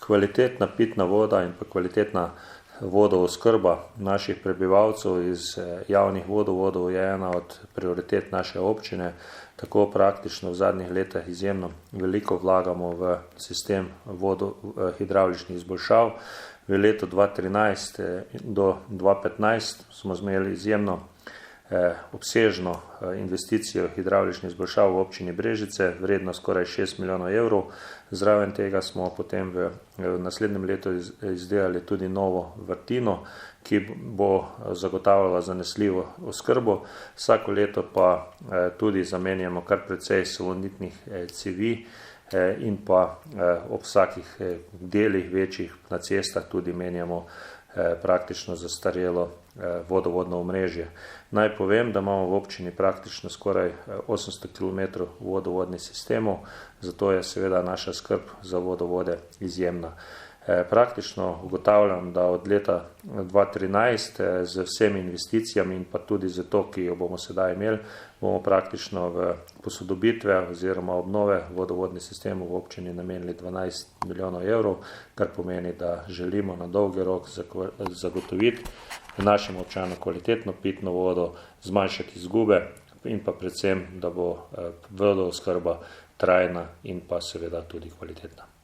Kvalitetna pitna voda in pa kvalitetna vodooskrba naših prebivalcev iz javnih vodovodov je ena od prioritet naše občine. Tako praktično v zadnjih letih izjemno veliko vlagamo v sistem hidravličnih izboljšav. V letu 2013 do 2015 smo imeli izjemno obsežno investicijo hidravličnih izboljšav v občini Brežice, vredno skoraj 6 milijonov evrov. Zraven tega smo potem v naslednjem letu izdelali tudi novo vrtino, ki bo zagotavljala zanesljivo oskrbo. Vsako leto pa tudi zamenjamo kar precej salonitnih cevi in pa ob vsakih delih večjih na cestah tudi menjamo praktično zastarelo vodovodno omrežje. Naj povem, da imamo v občini praktično skoraj 800 km vodovodnih sistemov, zato je seveda naša skrb za vodovode izjemna. Praktično ugotavljam, da od leta 2013 z vsemi investicijami in pa tudi z to, ki jo bomo sedaj imeli, bomo praktično v posodobitve oziroma obnove vodovodnih sistemov v občini namenili 12 milijonov evrov, kar pomeni, da želimo na dolgi rok zagotoviti našim občanom kvalitetno pitno vodo, zmanjšati izgube in pa predvsem, da bo vodooskrba trajna in pa seveda tudi kvalitetna.